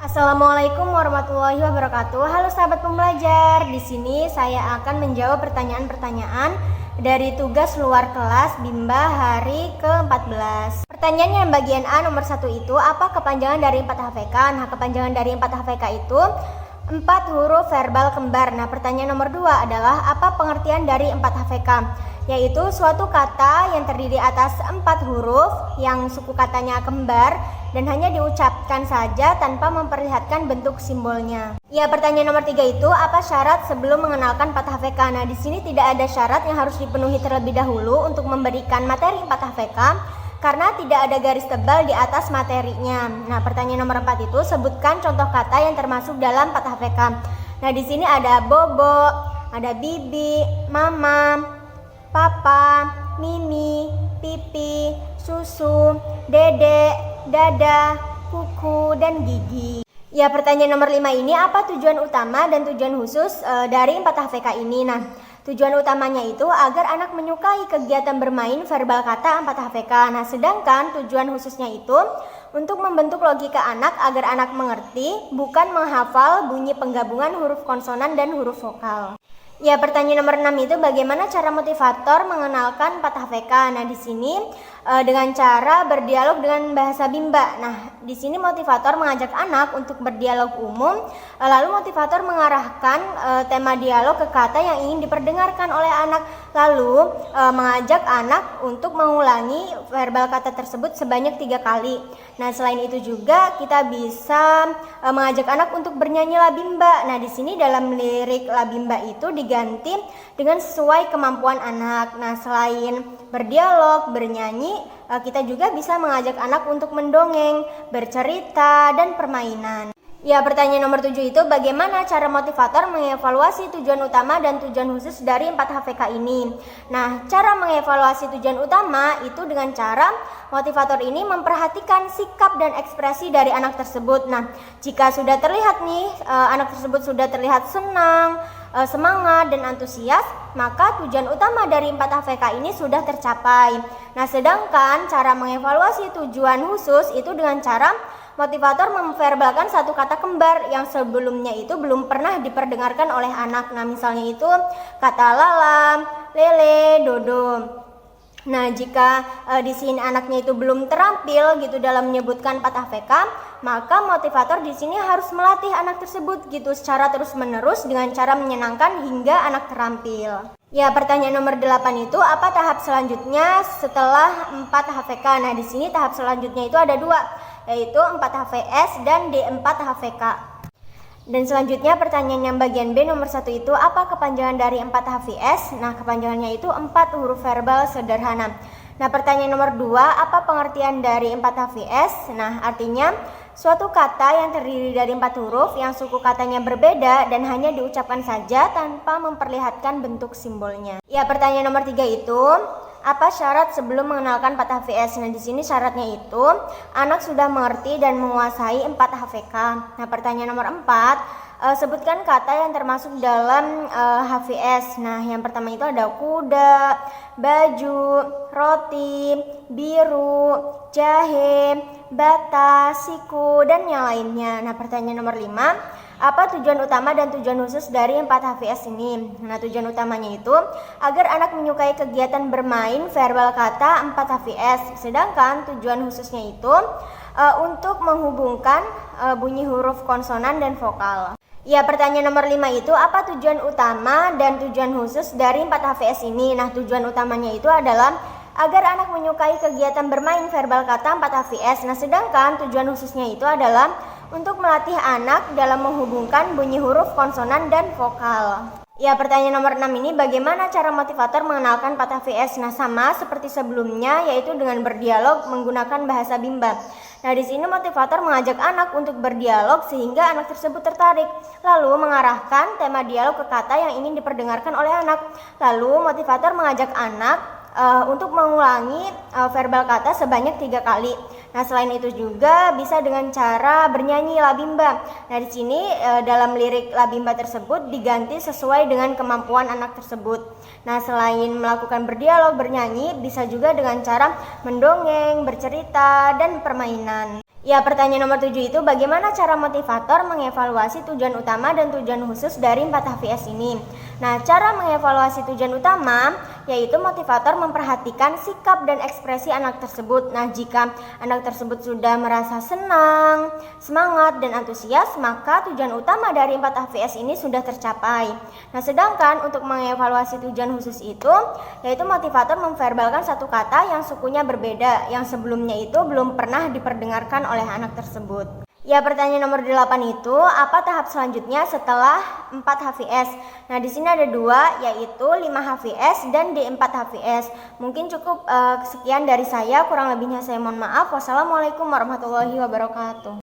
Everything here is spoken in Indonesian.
Assalamualaikum warahmatullahi wabarakatuh. Halo sahabat pembelajar. Di sini saya akan menjawab pertanyaan-pertanyaan dari tugas luar kelas Bimba hari ke-14. Pertanyaannya yang bagian A nomor 1 itu, apa kepanjangan dari 4HVK? Nah, kepanjangan dari 4HVK itu 4 huruf verbal kembar. Nah, pertanyaan nomor 2 adalah apa pengertian dari 4HVK? Yaitu suatu kata yang terdiri atas 4 huruf yang suku katanya kembar dan hanya diucapkan saja tanpa memperlihatkan bentuk simbolnya. Ya, pertanyaan nomor 3 itu, apa syarat sebelum mengenalkan 4HVK? Nah, di sini tidak ada syarat yang harus dipenuhi terlebih dahulu untuk memberikan materi 4HVK karena tidak ada garis tebal di atas materinya. Nah, pertanyaan nomor 4 itu, sebutkan contoh kata yang termasuk dalam 4HVK. Nah, di sini ada bobo, ada bibi, mama, papa, mimi, pipi, susu, dedek, dada, kuku, dan gigi. Ya, pertanyaan nomor 5 ini, apa tujuan utama dan tujuan khusus dari 4HVK ini? Nah, tujuan utamanya itu agar anak menyukai kegiatan bermain verbal kata 4HVK. Nah, sedangkan tujuan khususnya itu untuk membentuk logika anak agar anak mengerti, bukan menghafal bunyi penggabungan huruf konsonan dan huruf vokal. Ya, pertanyaan nomor 6 itu, bagaimana cara motivator mengenalkan 4HVK? Nah, di sini dengan cara berdialog dengan bahasa Bimba. Nah, di sini motivator mengajak anak untuk berdialog umum, lalu motivator mengarahkan tema dialog ke kata yang ingin diperdengarkan oleh anak, lalu mengajak anak untuk mengulangi verbal kata tersebut sebanyak 3 kali. Nah, selain itu juga kita bisa mengajak anak untuk bernyanyi labimba. Nah, di sini dalam lirik labimba itu diganti dengan sesuai kemampuan anak. Nah, selain berdialog, bernyanyi, kita juga bisa mengajak anak untuk mendongeng, bercerita, dan permainan. Ya, pertanyaan nomor 7 itu, bagaimana cara motivator mengevaluasi tujuan utama dan tujuan khusus dari 4HVK ini? Nah, cara mengevaluasi tujuan utama itu dengan cara motivator ini memperhatikan sikap dan ekspresi dari anak tersebut. Nah, jika sudah terlihat nih, anak tersebut sudah terlihat senang, semangat, dan antusias, maka tujuan utama dari 4HVK ini sudah tercapai. Nah, sedangkan cara mengevaluasi tujuan khusus itu dengan cara motivator memverbalkan satu kata kembar yang sebelumnya itu belum pernah diperdengarkan oleh anak. Nah, misalnya itu kata lala, lele, dodo. Nah, jika di sini anaknya itu belum terampil gitu dalam menyebutkan 4HVK, maka motivator di sini harus melatih anak tersebut gitu secara terus-menerus dengan cara menyenangkan hingga anak terampil. Ya, pertanyaan nomor 8 itu, apa tahap selanjutnya setelah 4HVK? Nah, di sini tahap selanjutnya itu ada 2, yaitu 4HVS dan D4HVK. Dan selanjutnya pertanyaan yang bagian B nomor 1 itu, apa kepanjangan dari 4HVS? Nah, kepanjangannya itu 4 huruf verbal sederhana. Nah, pertanyaan nomor 2, apa pengertian dari 4HVS? Nah, artinya suatu kata yang terdiri dari 4 huruf yang suku katanya berbeda dan hanya diucapkan saja tanpa memperlihatkan bentuk simbolnya. Ya, pertanyaan nomor 3 itu, apa syarat sebelum mengenalkan 4HVS? Nah, di sini syaratnya itu anak sudah mengerti dan menguasai 4HVK. Nah, pertanyaan nomor 4, sebutkan kata yang termasuk dalam HVS. Nah, yang pertama itu ada kuda, baju, roti, biru, jahe, bata, siku, dan yang lainnya. Nah, pertanyaan nomor 5, apa tujuan utama dan tujuan khusus dari 4HVS ini? Nah, tujuan utamanya itu agar anak menyukai kegiatan bermain verbal kata 4HVS. Sedangkan tujuan khususnya itu untuk menghubungkan bunyi huruf konsonan dan vokal. Ya, pertanyaan nomor 5 itu, apa tujuan utama dan tujuan khusus dari 4HVS ini? Nah, tujuan utamanya itu adalah agar anak menyukai kegiatan bermain verbal kata 4HVS. Nah, sedangkan tujuan khususnya itu adalah untuk melatih anak dalam menghubungkan bunyi huruf konsonan dan vokal. Ya, pertanyaan nomor 6 ini, bagaimana cara motivator mengenalkan 4HVS? Nah, sama seperti sebelumnya, yaitu dengan berdialog menggunakan bahasa Bimba. Nah, di sini motivator mengajak anak untuk berdialog sehingga anak tersebut tertarik, lalu mengarahkan tema dialog ke kata yang ingin diperdengarkan oleh anak. Lalu motivator mengajak anak untuk mengulangi verbal kata sebanyak 3 kali. Nah, selain itu juga bisa dengan cara bernyanyi labimba. Nah, di sini dalam lirik labimba tersebut diganti sesuai dengan kemampuan anak tersebut. Nah, selain melakukan berdialog, bernyanyi, bisa juga dengan cara mendongeng, bercerita, dan permainan. Ya, pertanyaan nomor 7 itu bagaimana cara motivator mengevaluasi tujuan utama dan tujuan khusus dari 4 HVS ini? Nah, cara mengevaluasi tujuan utama yaitu motivator memperhatikan sikap dan ekspresi anak tersebut. Nah, jika anak tersebut sudah merasa senang, semangat, dan antusias, maka tujuan utama dari 4 HVS ini sudah tercapai. Nah, sedangkan untuk mengevaluasi tujuan khusus itu yaitu motivator memverbalkan satu kata yang sukunya berbeda, yang sebelumnya itu belum pernah diperdengarkan oleh anak tersebut. Ya, pertanyaan nomor 8 itu apa tahap selanjutnya setelah 4 HVS? Nah, di sini ada 2 yaitu 5 HVS dan D4 HVS. Mungkin cukup sekian dari saya, kurang lebihnya saya mohon maaf. Wassalamualaikum warahmatullahi wabarakatuh.